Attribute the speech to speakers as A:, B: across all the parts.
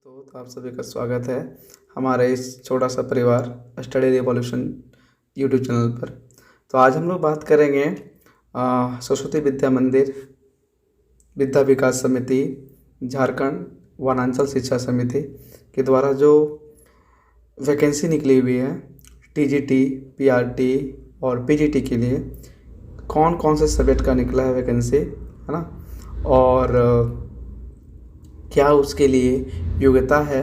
A: तो आप सभी का स्वागत है हमारे इस छोटा सा परिवार स्टडी रिवॉल्यूशन यूट्यूब चैनल पर। तो आज हम लोग बात करेंगे सरस्वती विद्या मंदिर विद्या विकास समिति झारखंड वनांचल शिक्षा समिति के द्वारा जो वैकेंसी निकली हुई है टीजीटी, पीआरटी और पीजीटी के लिए कौन कौन से सब्जेक्ट का निकला है वैकेंसी, है ना, और क्या उसके लिए योग्यता है,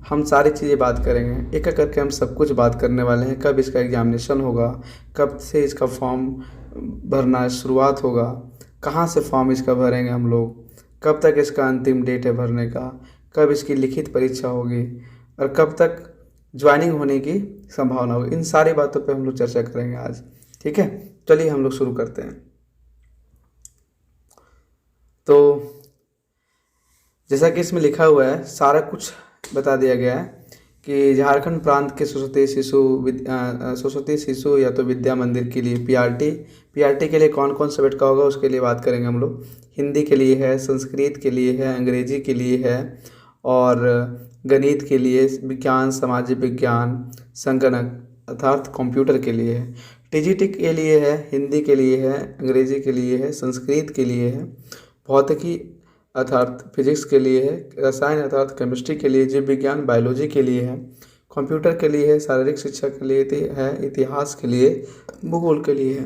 A: हम सारी चीज़ें बात करेंगे। एक एक करके हम सब कुछ बात करने वाले हैं। कब इसका एग्जामिनेशन होगा, कब से इसका फॉर्म भरना शुरुआत होगा, कहाँ से फॉर्म इसका भरेंगे हम लोग, कब तक इसका अंतिम डेट है भरने का, कब इसकी लिखित परीक्षा होगी और कब तक ज्वाइनिंग होने की संभावना होगी। इन सारी बातों पे हम लोग चर्चा करेंगे आज। ठीक है, चलिए हम लोग शुरू करते हैं। तो जैसा कि इसमें लिखा हुआ है, सारा कुछ बता दिया गया है कि झारखंड प्रांत के सरस्वती शिशु या तो विद्या मंदिर के लिए पीआरटी के लिए कौन कौन सब्जेक्ट का होगा उसके लिए बात करेंगे हम लोग। हिंदी के लिए है, संस्कृत के लिए है, अंग्रेजी के लिए है और गणित के लिए, विज्ञान, सामाजिक विज्ञान, संगणक अर्थात कंप्यूटर के लिए है। टीजीटी के लिए है, हिंदी के लिए है, अंग्रेजी के लिए है, संस्कृत के लिए है, भौतिकी अर्थात फिजिक्स के लिए है, रसायन अर्थात केमिस्ट्री के लिए, जीव विज्ञान बायोलॉजी के लिए है, कंप्यूटर के लिए है, शारीरिक शिक्षा के लिए है, इतिहास के लिए, भूगोल के लिए है।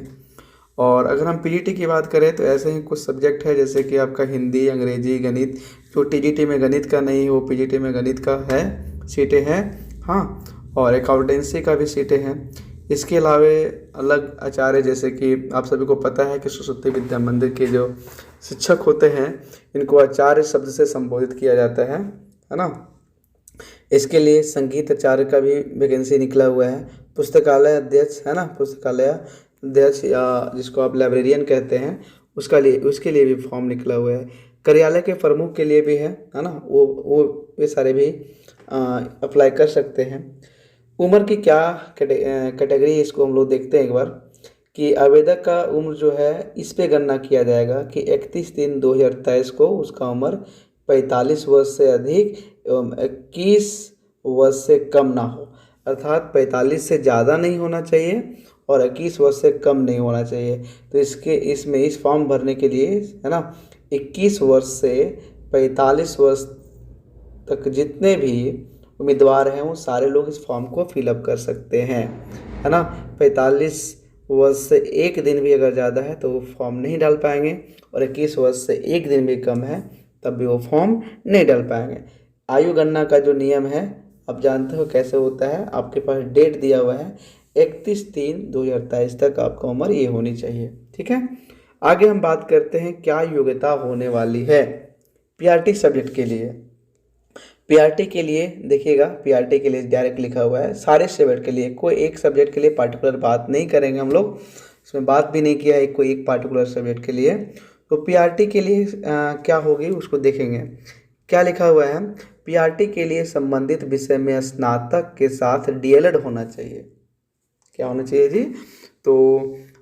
A: और अगर हम पीजीटी की बात करें तो ऐसे ही कुछ सब्जेक्ट है जैसे कि आपका हिंदी, अंग्रेजी, गणित। जो टीजीटी में गणित का नहीं है वो पीजीटी में गणित का है, सीटें हैं, हाँ, और अकाउंटेंसी का भी सीटें हैं। इसके अलावा अलग आचार्य, जैसे कि आप सभी को पता है कि सरस्वती विद्या मंदिर के जो शिक्षक होते हैं इनको आचार्य शब्द से संबोधित किया जाता है ना। इसके लिए संगीत आचार्य का भी वैकेंसी निकला हुआ है। पुस्तकालय अध्यक्ष, है ना, पुस्तकालय अध्यक्ष या जिसको आप लाइब्रेरियन कहते हैं उसके लिए भी फॉर्म निकला हुआ है। कार्यालय के प्रमुख के लिए भी है ना, वो वे सारे भी अप्लाई कर सकते हैं। उम्र की क्या कैटेगरी, इसको हम लोग देखते हैं एक बार कि आवेदक का उम्र जो है इस पे गणना किया जाएगा कि 31/3/2023 को उसका उम्र 45 वर्ष से अधिक एवं 21 वर्ष से कम ना हो, अर्थात 45 से ज़्यादा नहीं होना चाहिए और 21 वर्ष से कम नहीं होना चाहिए। तो इसमें इस फॉर्म भरने के लिए, है ना, 21 वर्ष से 45 वर्ष तक जितने भी उम्मीदवार हैं वो सारे लोग इस फॉर्म को फिलअप कर सकते हैं, है ना। 45 वर्ष से एक दिन भी अगर ज़्यादा है तो वो फॉर्म नहीं डाल पाएंगे और 21 वर्ष से एक दिन भी कम है तब भी वो फॉर्म नहीं डाल पाएंगे। आयु गणना का जो नियम है आप जानते हो कैसे होता है, आपके पास डेट दिया हुआ है 31/3/2023 तक आपका उम्र ये होनी चाहिए। ठीक है, आगे हम बात करते हैं क्या योग्यता होने वाली है पीआरटी सब्जेक्ट के लिए। पीआरटी के लिए देखिएगा, पीआरटी के लिए डायरेक्ट लिखा हुआ है सारे सब्जेक्ट के लिए, कोई एक सब्जेक्ट के लिए पार्टिकुलर बात नहीं करेंगे हम लोग, इसमें बात भी नहीं किया है कोई एक पार्टिकुलर सब्जेक्ट के लिए। तो पीआरटी के लिए क्या होगी उसको देखेंगे। क्या लिखा हुआ है, पीआरटी के लिए संबंधित विषय में स्नातक के साथ डीएलएड होना चाहिए। क्या होना चाहिए जी? तो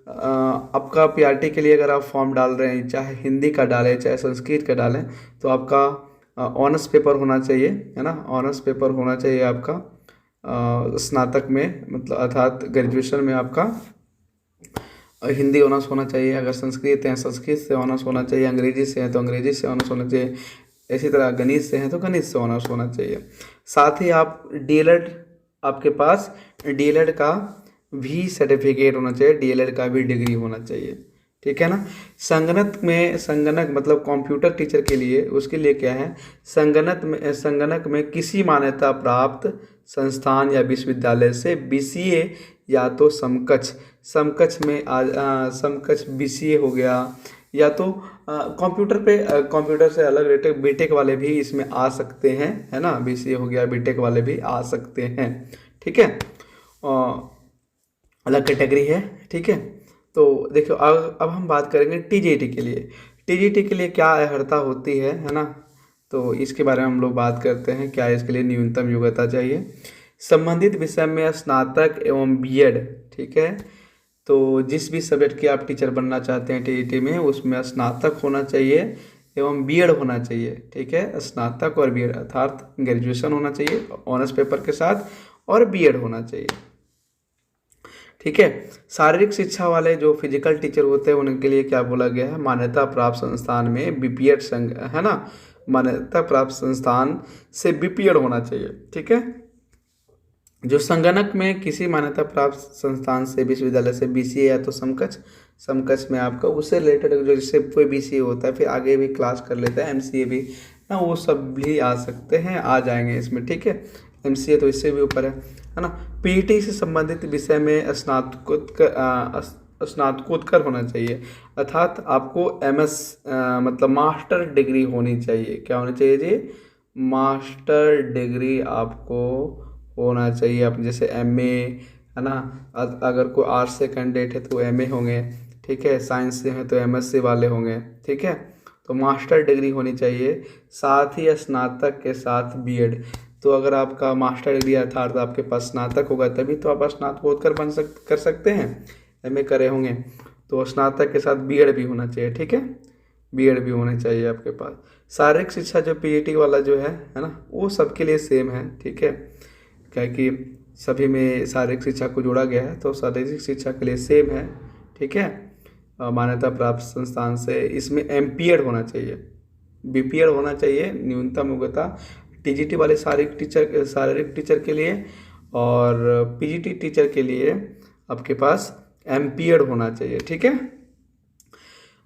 A: आपका पीआरटी के लिए अगर आप फॉर्म डाल रहे हैं, चाहे हिंदी का डालें चाहे संस्कृत का डालें, तो आपका ऑनर्स पेपर होना चाहिए, है ना, ऑनर्स पेपर होना चाहिए आपका स्नातक में, मतलब अर्थात ग्रेजुएशन में आपका हिंदी ऑनर्स होना चाहिए। अगर संस्कृत है संस्कृत से ऑनर्स होना चाहिए, अंग्रेजी से है तो अंग्रेजी से ऑनर्स होना चाहिए, इसी तरह गणित से है तो गणित से ऑनर्स होना चाहिए। साथ ही आप डीएलएड, आपके पास डीएलएड का भी सर्टिफिकेट होना चाहिए, डीएलएड का भी डिग्री होना चाहिए। ठीक है ना। संगणक मतलब कंप्यूटर टीचर के लिए, उसके लिए क्या है, संगणक में किसी मान्यता प्राप्त संस्थान या विश्वविद्यालय से बीसीए या तो समकक्ष में समकक्ष बीसीए हो गया, या तो कंप्यूटर से अलग रेटेक बीटेक वाले भी इसमें आ सकते हैं, है ना, बीसीए हो गया, बीटेक वाले भी आ सकते हैं। ठीक है, अलग कैटेगरी है। ठीक है, तो देखो अब हम बात करेंगे टीजीटी के लिए। टीजीटी के लिए क्या अर्हता होती है ना, तो इसके बारे में हम लोग बात करते हैं। क्या इसके लिए न्यूनतम योग्यता चाहिए, संबंधित विषय में स्नातक एवं बीएड। ठीक है, तो जिस भी सब्जेक्ट के आप टीचर बनना चाहते हैं टीजीटी में उसमें स्नातक होना चाहिए एवं बीएड होना चाहिए। ठीक है, स्नातक और बीएड अर्थात ग्रेजुएशन होना चाहिए ऑनर्स पेपर के साथ और बीएड होना चाहिए। ठीक है, शारीरिक शिक्षा वाले जो फिजिकल टीचर होते हैं उनके लिए क्या बोला गया है, मान्यता प्राप्त संस्थान में बीपीएड संग है ना, मान्यता प्राप्त संस्थान से बीपीएड होना चाहिए। ठीक है, जो संगणक में किसी मान्यता प्राप्त संस्थान से विश्वविद्यालय से बीसीए या तो समकक्ष समकक्ष में आपका उससे रिलेटेड जो जिससे कोई बीसीए होता है फिर आगे भी क्लास कर लेता है, एमसीए भी ना, वो सब भी आ सकते हैं, आ जाएंगे इसमें। ठीक है, एमसीए तो इससे भी ऊपर है ना। पीटी से संबंधित विषय में स्नातकोत्तर होना चाहिए, अर्थात आपको एमएस मतलब मास्टर डिग्री होनी चाहिए। क्या होनी चाहिए जी, मास्टर डिग्री आपको होना चाहिए। आप जैसे एमए है ना, अगर कोई आर्ट्स से कैंडिडेट है तो एमए होंगे। ठीक है, साइंस से है तो एमएससी वाले होंगे। ठीक है, तो मास्टर डिग्री होनी चाहिए, साथ ही स्नातक के साथ बीएड। तो अगर आपका मास्टर डिग्री अर्थात आपके पास स्नातक होगा तभी तो आप स्नातकोत्तर कर सकते हैं, एमए करे होंगे तो स्नातक के साथ बीएड भी होना चाहिए। ठीक है, बीएड भी होने चाहिए आपके पास। शारीरिक शिक्षा जो पीईटी वाला जो है ना, वो सबके लिए सेम है। ठीक है, क्या कि सभी में शारीरिक शिक्षा को जोड़ा गया है तो शारीरिक शिक्षा के लिए सेम है। ठीक है, मान्यता प्राप्त संस्थान से इसमें एमपीएड होना चाहिए, बीपीएड होना चाहिए न्यूनतम योग्यता टीजीटी वाले शारीरिक टीचर के लिए, और पीजीटी टीचर के लिए आपके पास एमपीएड होना चाहिए। ठीक है,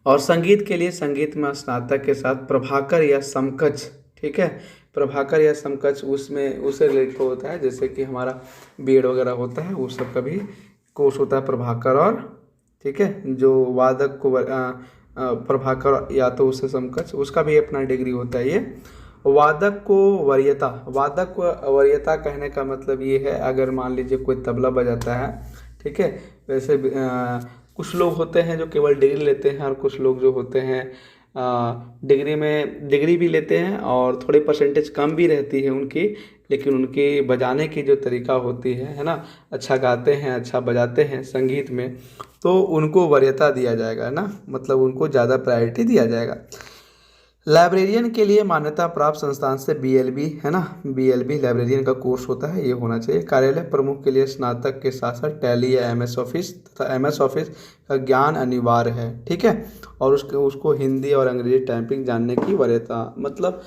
A: और संगीत के लिए संगीत में स्नातक के साथ प्रभाकर या समकक्ष। ठीक है, प्रभाकर या समकक्ष उसमें उससे रिलेटेड होता है, जैसे कि हमारा बीएड वगैरह होता है उस सब का भी कोर्स होता है प्रभाकर और। ठीक है, जो वादक को प्रभाकर या तो उससे समकक्ष उसका भी अपना डिग्री होता है। ये वादक को वरीयता, वादक को वरीयता कहने का मतलब ये है, अगर मान लीजिए कोई तबला बजाता है, ठीक है, वैसे कुछ लोग होते हैं जो केवल डिग्री लेते हैं और कुछ लोग जो होते हैं डिग्री भी लेते हैं और थोड़ी परसेंटेज कम भी रहती है उनकी, लेकिन उनकी बजाने की जो तरीका होती है ना, अच्छा गाते हैं, अच्छा बजाते हैं संगीत में, तो उनको वरीयता दिया जाएगा ना, मतलब उनको ज़्यादा प्रायोरिटी दिया जाएगा। लाइब्रेरियन के लिए मान्यता प्राप्त संस्थान से बीएलबी है ना, बीएलबी लाइब्रेरियन का कोर्स होता है, ये होना चाहिए। कार्यालय प्रमुख के लिए स्नातक के साथ साथ टैली या एमएस ऑफिस तथा एमएस ऑफिस का ज्ञान अनिवार्य है। ठीक है, और उसको हिंदी और अंग्रेजी टाइपिंग जानने की वरीयता, मतलब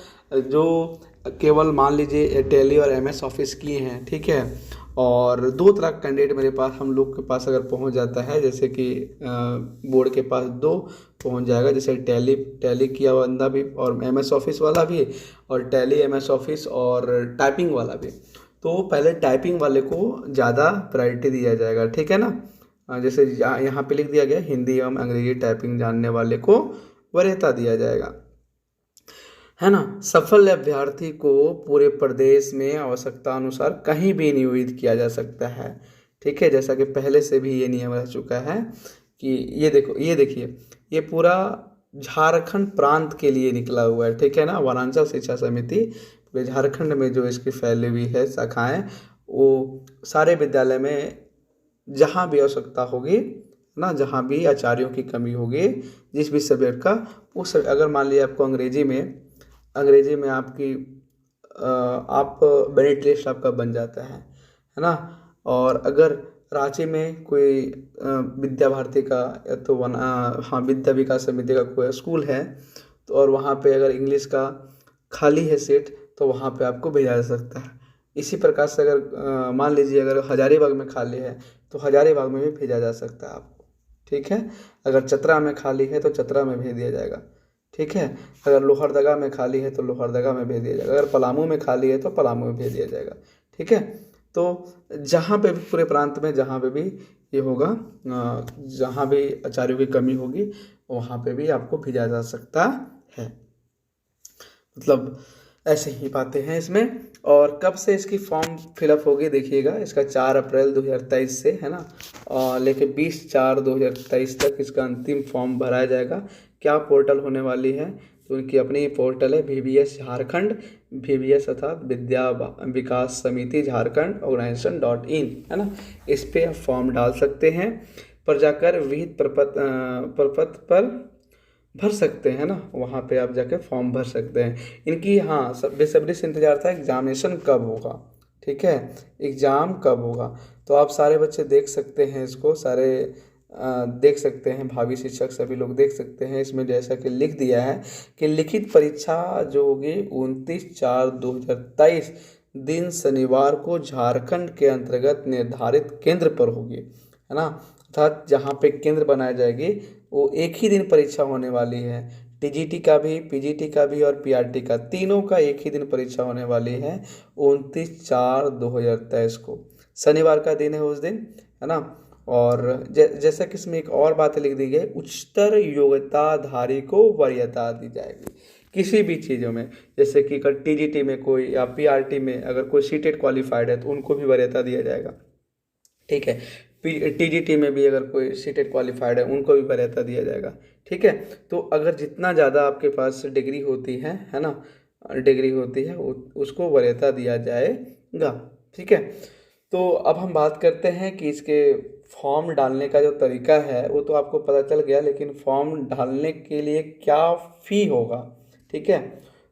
A: जो केवल मान लीजिए टैली और एमएस ऑफिस किए हैं, ठीक है, और 2 तरह का कैंडिडेट मेरे पास हम लोग के पास अगर पहुंच जाता है, जैसे कि बोर्ड के पास 2 पहुंच जाएगा, जैसे टैली किया हुआ बंदा भी और एमएस ऑफिस वाला भी, और टैली एमएस ऑफिस और टाइपिंग वाला भी, तो पहले टाइपिंग वाले को ज़्यादा प्रायोरिटी दिया जाएगा। ठीक है ना, जैसे यहाँ पे लिख दिया गया हिंदी एवं अंग्रेजी टाइपिंग जानने वाले को वरीयता दिया जाएगा, है ना। सफल अभ्यर्थी को पूरे प्रदेश में आवश्यकता अनुसार कहीं भी नियोजित किया जा सकता है। ठीक है, जैसा कि पहले से भी ये नियम रह चुका है कि ये देखिए ये पूरा झारखंड प्रांत के लिए निकला हुआ है। ठीक है ना, वनांचल शिक्षा समिति पूरे झारखंड में जो इसकी फैली हुई है शाखाएं, वो सारे विद्यालय में जहाँ भी आवश्यकता होगी ना, जहाँ भी आचार्यों की कमी होगी, जिस भी सब्जेक्ट का उस, अगर मान लिया आपको अंग्रेजी में आपकी आप मेरिट लिस्ट आपका बन जाता है ना, और अगर रांची में कोई विद्या भारती का या तो विद्या विकास समिति का कोई स्कूल है, तो और वहाँ पे अगर इंग्लिश का खाली है सीट तो वहाँ पे आपको भेजा जा सकता है। इसी प्रकार से अगर मान लीजिए अगर हजारीबाग में खाली है तो हजारीबाग में भी भेजा जा सकता है आपको। ठीक है, अगर चतरा में खाली है तो चतरा में भेज दिया जाएगा। ठीक है, अगर लोहरदगा में खाली है तो लोहरदगा में भेज दिया जाएगा, अगर पलामू में खाली है तो पलामू में भेज दिया जाएगा। ठीक है, तो जहाँ पे भी पूरे प्रांत में जहाँ पे भी ये होगा, जहाँ भी आचार्यों की कमी होगी वहाँ पे भी आपको भेजा जा सकता है। मतलब ऐसे ही बातें हैं इसमें। और कब से इसकी फॉर्म फिलअप होगी देखिएगा, इसका 4 अप्रैल 2023 से है ना, और लेके 20/4/2023 तक इसका अंतिम फॉर्म भराया जाएगा। क्या पोर्टल होने वाली है, तो उनकी अपनी पोर्टल है VVS झारखंड, VVS अर्थात विद्या विकास समिति झारखंड organization.in है ना, इस पर आप फॉर्म डाल सकते हैं। पर जाकर विहित प्रपत्र पर भर सकते हैं ना, वहाँ पे आप जाके फॉर्म भर सकते हैं। इनकी हाँ सब बेसब्री से इंतज़ार था एग्ज़ामिनेशन कब होगा, ठीक है, एग्ज़ाम कब होगा। तो आप सारे बच्चे देख सकते हैं इसको, सारे देख सकते हैं, भावी शिक्षक सभी लोग देख सकते हैं। इसमें जैसा कि लिख दिया है कि लिखित परीक्षा जो होगी 29/4/2023 दिन शनिवार को झारखंड के अंतर्गत निर्धारित केंद्र पर होगी, है ना। अर्थात जहाँ पे केंद्र बनाया जाएगी वो एक ही दिन परीक्षा होने वाली है। टीजीटी का भी, पीजीटी का भी और पीआरटी का, तीनों का एक ही दिन परीक्षा होने वाली है 29/4/2023 को, शनिवार का दिन है उस दिन, है ना। और जैसा कि इसमें एक और बात लिख दी गई, उच्चतर योग्यताधारी को वरीयता दी जाएगी किसी भी चीज़ों में। जैसे कि अगर टीजीटी में कोई या पीआरटी में अगर कोई सीटेट क्वालिफाइड है तो उनको भी वरीयता दिया जाएगा, ठीक है। टीजीटी में भी अगर कोई सीटेट क्वालिफाइड है उनको भी वरीयता दिया जाएगा, ठीक है। तो अगर जितना ज़्यादा आपके पास डिग्री होती है ना, डिग्री होती है उसको वरीयता दिया जाएगा, ठीक है। तो अब हम बात करते हैं कि इसके फॉर्म डालने का जो तरीका है वो तो आपको पता चल गया, लेकिन फॉर्म डालने के लिए क्या फ़ी होगा, ठीक है।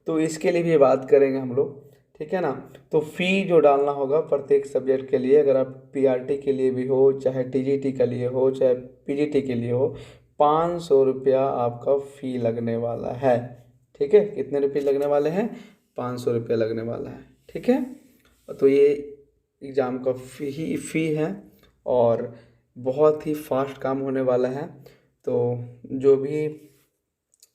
A: तो इसके लिए भी बात करेंगे हम लोग, ठीक है ना। तो फ़ी जो डालना होगा प्रत्येक सब्जेक्ट के लिए, अगर आप पीआरटी के लिए भी हो, चाहे टीजीटी के लिए हो, चाहे पीजीटी के लिए हो, 500 रुपया आपका फ़ी लगने वाला है, ठीक है। कितने रुपये लगने वाले हैं? 500 रुपया लगने वाला है, ठीक है। तो ये एग्ज़ाम का फ़ी है और बहुत ही फास्ट काम होने वाला है। तो जो भी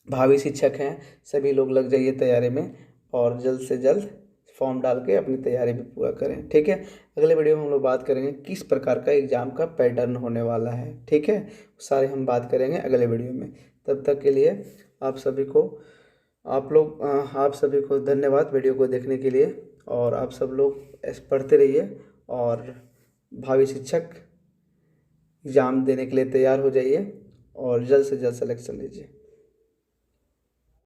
A: भावी शिक्षक हैं सभी लोग लग जाइए तैयारी में और जल्द से जल्द फॉर्म डाल के अपनी तैयारी भी पूरा करें, ठीक है। अगले वीडियो में हम लोग बात करेंगे किस प्रकार का एग्ज़ाम का पैटर्न होने वाला है, ठीक है। सारे हम बात करेंगे अगले वीडियो में। तब तक के लिए आप सभी को धन्यवाद वीडियो को देखने के लिए। और आप सब लोग पढ़ते रहिए और भावी शिक्षक एग्ज़ाम देने के लिए तैयार हो जाइए और जल्द से जल्द सिलेक्शन लीजिए।